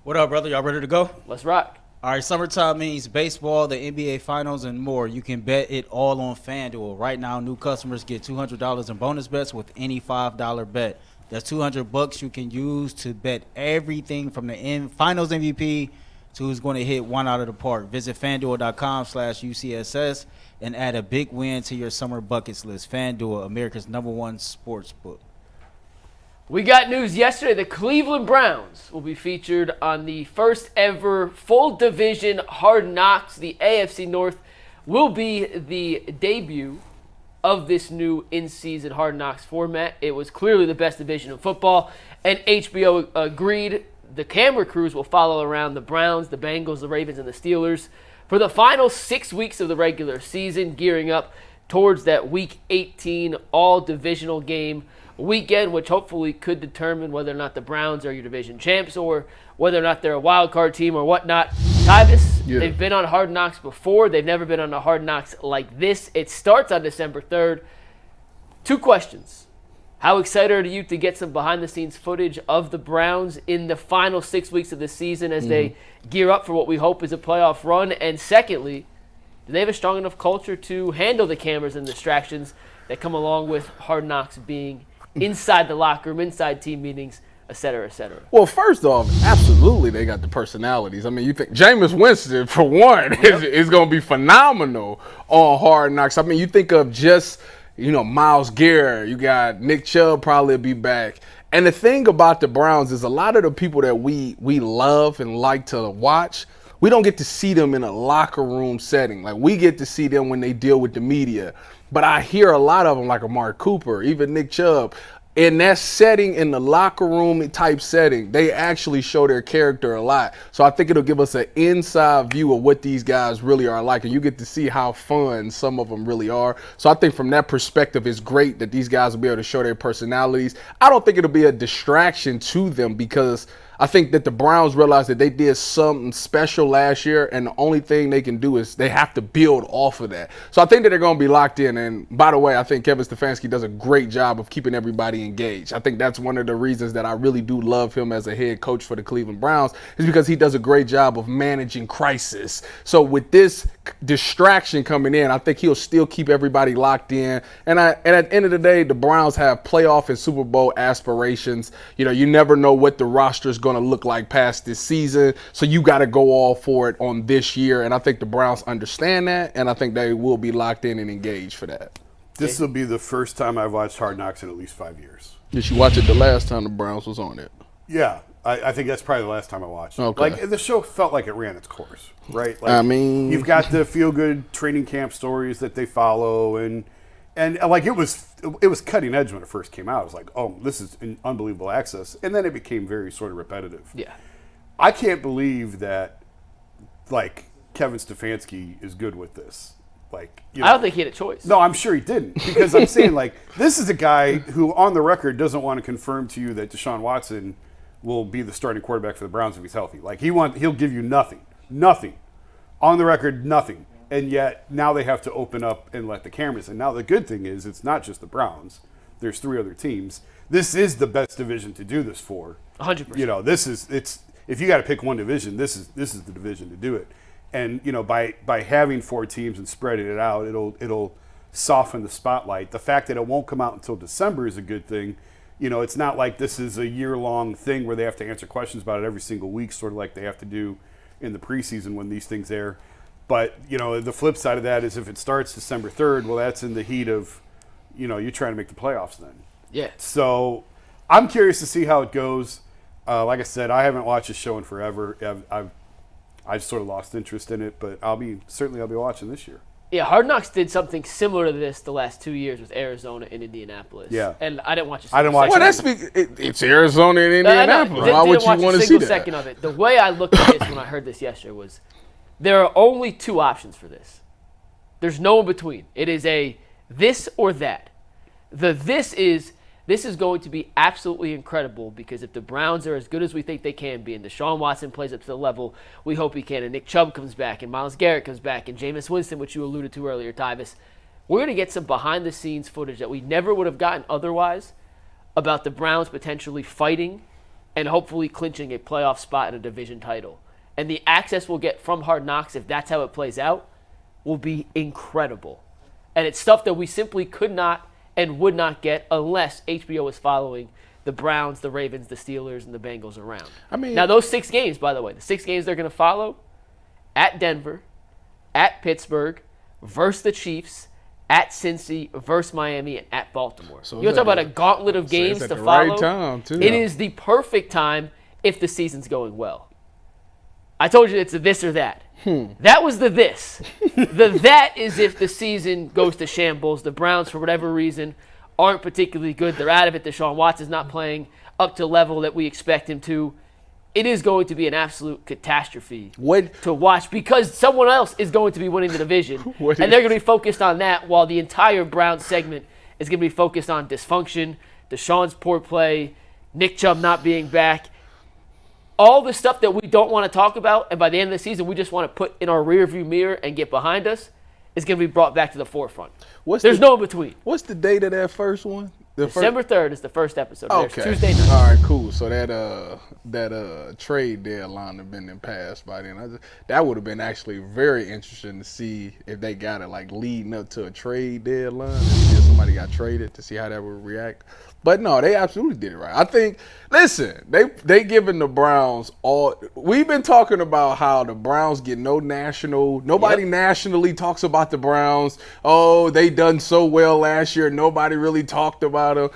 What up, brother? Y'all ready to go? Let's rock. All right, summertime means baseball, the NBA Finals, and more. You can bet it all on FanDuel. Right now, new customers get $200 in bonus bets with any $5 bet. That's $200 you can use to bet everything from the Finals MVP to who's going to hit one out of the park. Visit FanDuel.com/UCSS and add a big win to your summer buckets list. FanDuel, America's #1 sports book. We got news yesterday. The Cleveland Browns will be featured on the first ever full division Hard Knocks. The AFC North will be the debut of this new in-season Hard Knocks format. It was clearly the best division of football, and HBO agreed. The camera crews will follow around the Browns, the Bengals, the Ravens, and the Steelers for the final 6 weeks of the regular season, gearing up towards that Week 18 all-divisional game weekend, which hopefully could determine whether or not the Browns are your division champs or whether or not they're a wild card team or whatnot. Tyvis, They've been on Hard Knocks before. They've never been on a Hard Knocks like this. It starts on December 3rd. 2 questions. How excited are you to get some behind-the-scenes footage of the Browns in the final 6 weeks of the season as they gear up for what we hope is a playoff run? And secondly, do they have a strong enough culture to handle the cameras and distractions that come along with Hard Knocks being inside the locker room, inside team meetings, et cetera, et cetera? Well, first off, absolutely they got the personalities. I mean, you think Jameis Winston, for one, is going to be phenomenal on Hard Knocks. I mean, you think of just, Myles Garrett. You got Nick Chubb probably be back. And the thing about the Browns is a lot of the people that we love and like to watch, we don't get to see them in a locker room setting. Like, we get to see them when they deal with the media. But I hear a lot of them, like Amari Cooper, even Nick Chubb, in that setting, in the locker room type setting, they actually show their character a lot. So I think it'll give us an inside view of what these guys really are like, and you get to see how fun some of them really are. So I think from that perspective, it's great that these guys will be able to show their personalities. I don't think it'll be a distraction to them because I think that the Browns realized that they did something special last year, and the only thing they can do is they have to build off of that. So I think that they're going to be locked in. And by the way, I think Kevin Stefanski does a great job of keeping everybody engaged. I think that's one of the reasons that I really do love him as a head coach for the Cleveland Browns, is because he does a great job of managing crisis. So with this distraction coming in, I think he'll still keep everybody locked in. And at the end of the day, the Browns have playoff and Super Bowl aspirations. You never know what the roster's going to look like past this season, so you got to go all for it on this year, and I think the Browns understand that, and I think they will be locked in and engaged for that. This will be the first time I've watched Hard Knocks in at least 5 years. Did you watch it the last time the Browns was on it? Yeah, I think that's probably the last time I watched it. Okay. Like, the show felt like it ran its course, right? Like, I mean, you've got the feel-good training camp stories that they follow, and like it was cutting edge when it first came out. It was like, oh, this is an unbelievable access, and then it became very sort of repetitive. Yeah, I can't believe that, like, Kevin Stefanski is good with this. Like, I don't think he had a choice. No, I'm sure he didn't, because I'm saying, like, this is a guy who, on the record, doesn't want to confirm to you that Deshaun Watson will be the starting quarterback for the Browns if he's healthy. Like, he'll give you nothing, on the record, nothing. And yet now they have to open up and let the cameras. And now the good thing is it's not just the Browns. There's 3 other teams. This is the best division to do this for. 100%. It's if you got to pick one division, this is the division to do it. And by having 4 teams and spreading it out, it'll soften the spotlight. The fact that it won't come out until December is a good thing. It's not like this is a year-long thing where they have to answer questions about it every single week, sort of like they have to do in the preseason when these things air. But, the flip side of that is if it starts December 3rd, well, that's in the heat of, you're trying to make the playoffs then. Yeah. So I'm curious to see how it goes. Like I said, I haven't watched this show in forever. I've sort of lost interest in it, but I'll be watching this year. Yeah, Hard Knocks did something similar to this the last 2 years with Arizona and Indianapolis. Yeah. And I didn't watch it. It's Arizona and Indianapolis. Why would you want to see that? Second of it. The way I looked at this when I heard this yesterday was there are only 2 options for this. There's no in between. It is a this or that. This is going to be absolutely incredible because if the Browns are as good as we think they can be and Deshaun Watson plays up to the level we hope he can and Nick Chubb comes back and Myles Garrett comes back and Jameis Winston, which you alluded to earlier, Tyvis, we're going to get some behind-the-scenes footage that we never would have gotten otherwise about the Browns potentially fighting and hopefully clinching a playoff spot and a division title. And the access we'll get from Hard Knocks, if that's how it plays out, will be incredible. And it's stuff that we simply could not and would not get unless HBO was following the Browns, the Ravens, the Steelers, and the Bengals around. I mean, now those 6 games, by the way, the 6 games they're going to follow: at Denver, at Pittsburgh, versus the Chiefs, at Cincy, versus Miami, and at Baltimore. So you want to talk about a gauntlet of games it's at to the follow? right time, too. It is the perfect time if the season's going well. I told you it's a this or that. That was the this. The that is if the season goes to shambles. The Browns, for whatever reason, aren't particularly good. They're out of it. Deshaun Watson's not playing up to the level that we expect him to. It is going to be an absolute catastrophe to watch because someone else is going to be winning the division. And they're going to be focused on that while the entire Browns segment is going to be focused on dysfunction, Deshaun's poor play, Nick Chubb not being back. All the stuff that we don't want to talk about, and by the end of the season we just want to put in our rearview mirror and get behind us, is going to be brought back to the forefront. There's no in between. What's the date of that first one? December 3rd is the first episode. Okay. Tuesday night. All right, cool. So that trade deadline had been passed by then. That would have been actually very interesting to see if they got it like leading up to a trade deadline and see if somebody got traded to see how that would react. But no, they absolutely did it right. I think, listen, they giving the Browns all. We've been talking about how the Browns get nobody nationally talks about the Browns. Oh, they done so well last year. Nobody really talked about them.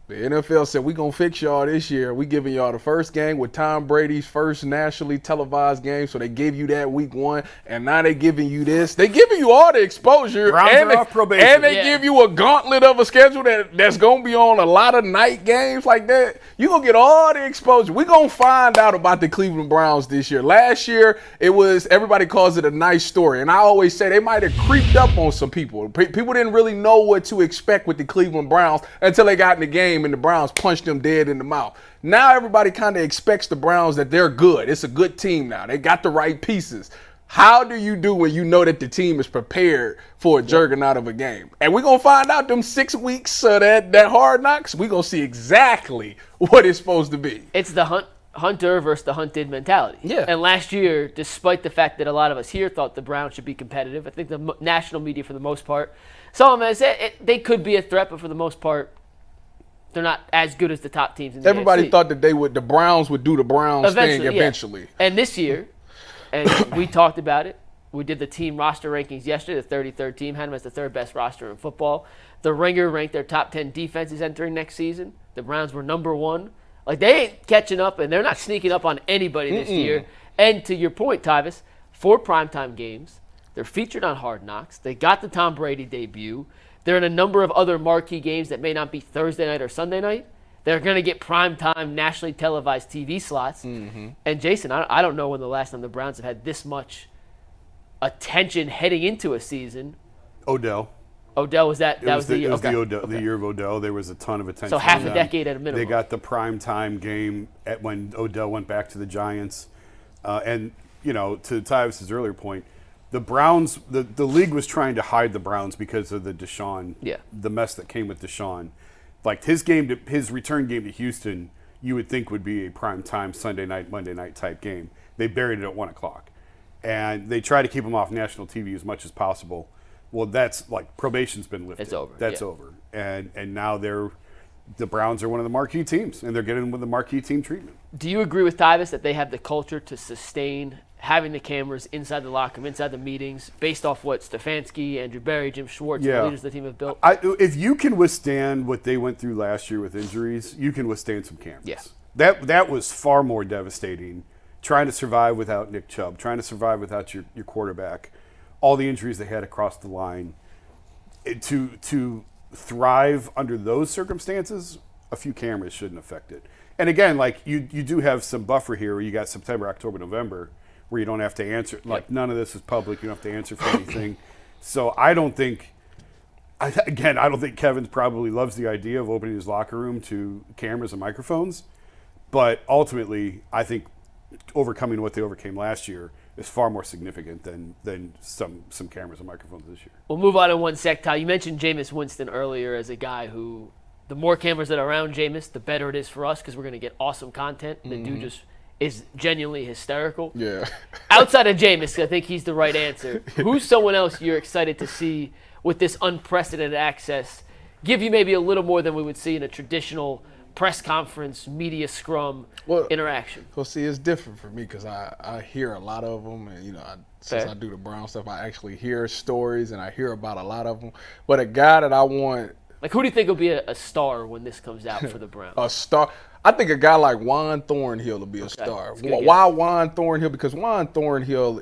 The NFL said, we're going to fix y'all this year. We giving y'all the first game with Tom Brady's first nationally televised game. So they gave you that week 1, and now they giving you this. They giving you all the exposure. Browns are off probation. And they give you a gauntlet of a schedule that's going to be on a lot of night games like that. You're going to get all the exposure. We're going to find out about the Cleveland Browns this year. Last year, everybody calls it a nice story. And I always say they might have creeped up on some people. People didn't really know what to expect with the Cleveland Browns until they got in the game and the Browns punched them dead in the mouth. Now everybody kind of expects the Browns that they're good. It's a good team now. They got the right pieces. How do you do when you know that the team is prepared for a juggernaut of a game? And we're going to find out them 6 weeks that Hard Knocks, we're going to see exactly what it's supposed to be. It's the hunter versus the hunted mentality. Yeah. And last year, despite the fact that a lot of us here thought the Browns should be competitive, I think the national media, for the most part, some of them said they could be a threat, but for the most part, they're not as good as the top teams in the Everybody AFC. thought that the Browns would do the Browns thing eventually. Yeah. And this year, and we talked about it, we did the team roster rankings yesterday, the 33rd team, had them as the 3rd best roster in football. The Ringer ranked their top 10 defenses entering next season. The Browns were number 1. Like, they ain't catching up, and they're not sneaking up on anybody this year. And to your point, Tyvis, 4 primetime games. They're featured on Hard Knocks. They got the Tom Brady debut. They're in a number of other marquee games that may not be Thursday night or Sunday night. They're going to get primetime, nationally televised TV slots. And, Jason, I don't know when the last time the Browns have had this much attention heading into a season. Odell was that? That was the year. The year of Odell. There was a ton of attention. So half a decade at a minimum. They got the primetime game when Odell went back to the Giants. And, to Tyvis's earlier point, the Browns, the league was trying to hide the Browns because of the Deshaun, the mess that came with Deshaun. Like his return game to Houston, you would think would be a primetime Sunday night, Monday night type game. They buried it at 1:00, and they try to keep him off national TV as much as possible. Well, that's like probation's been lifted. It's over. That's over, and now the Browns are one of the marquee teams, and they're getting with the marquee team treatment. Do you agree with Tyvis that they have the culture to sustain having the cameras inside the locker room, inside the meetings, based off what Stefanski, Andrew Berry, Jim Schwartz, and the leaders of the team have built? If you can withstand what they went through last year with injuries, you can withstand some cameras. Yeah. That was far more devastating. Trying to survive without Nick Chubb, trying to survive without your quarterback, all the injuries they had across the line. To thrive under those circumstances, a few cameras shouldn't affect it. And again, like you do have some buffer here where you got September, October, November, where you don't have to answer. Like none of this is public. You don't have to answer for anything. So I don't think Kevin probably loves the idea of opening his locker room to cameras and microphones. But ultimately, I think overcoming what they overcame last year is far more significant than some cameras and microphones this year. We'll move on in one sec, Ty. You mentioned Jameis Winston earlier as a guy who the more cameras that are around Jameis, the better it is for us because we're going to get awesome content. The dude just is genuinely hysterical. Yeah. Outside of Jameis, I think he's the right answer. Who's someone else you're excited to see with this unprecedented access? Give you maybe a little more than we would see in a traditional press conference, media scrum interaction. Well, see, it's different for me because I hear a lot of them, and since Fair. I do the Brown stuff, I actually hear stories and I hear about a lot of them. But a guy that I want, Like, who do you think will be a star when this comes out for the Browns? a star. I think a guy like Juan Thornhill will be a star. That's a good Why Juan Thornhill? Because Juan Thornhill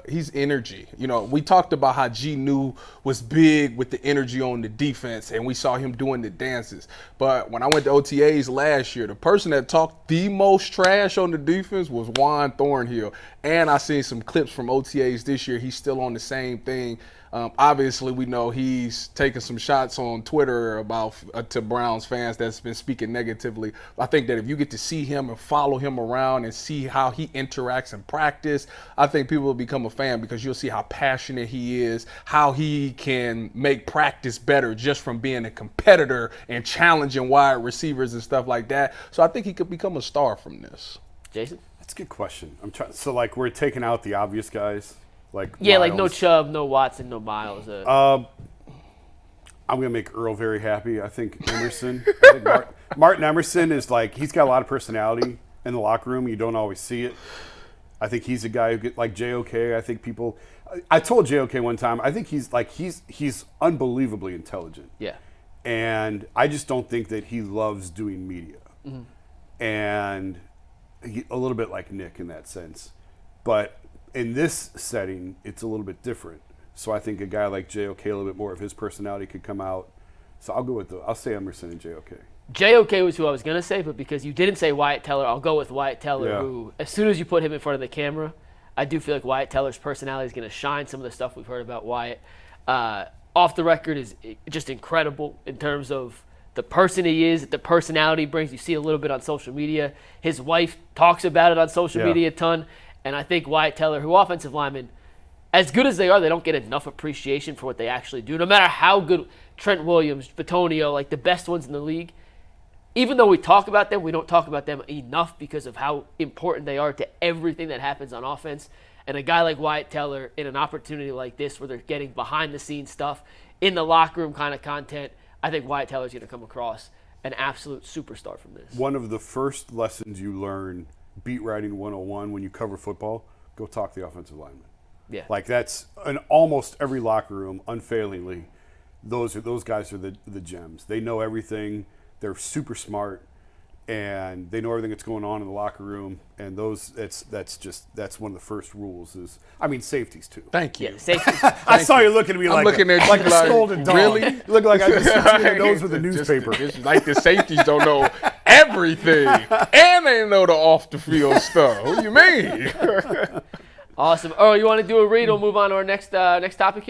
he's energy. We talked about how G New was big with the energy on the defense, and we saw him doing the dances. But when I went to OTAs last year, the person that talked the most trash on the defense was Juan Thornhill. And I seen some clips from OTAs this year. He's still on the same thing. Obviously, we know he's taking some shots on Twitter about to Browns fans that's been speaking negatively. I think that if you get to see him and follow him around and see how he interacts in practice, I think people will become a fan because you'll see how passionate he is, how he can make practice better just from being a competitor and challenging wide receivers and stuff like that. So I think he could become a star from this. Jason? That's a good question. I'm trying. So like we're taking out the obvious guys. Like Like no Miles. Chubb, no Watson, no Miles. I'm gonna make Earl very happy. I think Emerson. Martin Emerson is like he's got a lot of personality in the locker room. You don't always see it. I think he's a guy who get like JOK. I think people. I told JOK one time. I think he's unbelievably intelligent. Yeah. And I just don't think that he loves doing media. And a little bit like Nick in that sense, but. In this setting, it's a little bit different. So I think a guy like JOK, a little bit more of his personality could come out. So I'll say Emerson and JOK. JOK was who I was going to say, but because you didn't say Wyatt Teller, I'll go with Wyatt Teller, who, as soon as you put him in front of the camera, I do feel like Wyatt Teller's personality is going to shine some of the stuff we've heard about Wyatt. Off the record is just incredible in terms of the person he is, the personality he brings. You see a little bit on social media. His wife talks about it on social media a ton. And I think Wyatt Teller, who offensive linemen, as good as they are, they don't get enough appreciation for what they actually do. No matter how good Trent Williams, Bitonio, like the best ones in the league, even though we talk about them, we don't talk about them enough because of how important they are to everything that happens on offense. And a guy like Wyatt Teller in an opportunity like this where they're getting behind-the-scenes stuff, in the locker room kind of content, I think Wyatt Teller's going to come across an absolute superstar from this. One of the first lessons you learn beat writing 101 when you cover football, go talk to the offensive lineman. Yeah. Like that's in almost every locker room, unfailingly, those guys are the gems. They know everything. They're super smart, and they know everything that's going on in the locker room. And that's one of the first rules is, I mean, safeties too. Thank you. Yeah, safety. I saw you looking at me I'm like looking at like you a like, scolded dog. really? You look like I just hit you in the nose with a newspaper. Just like the safeties don't know everything, and they know the off the field stuff. What do you mean? Awesome. Earl, you want to do a read? We'll move on to our next topic here.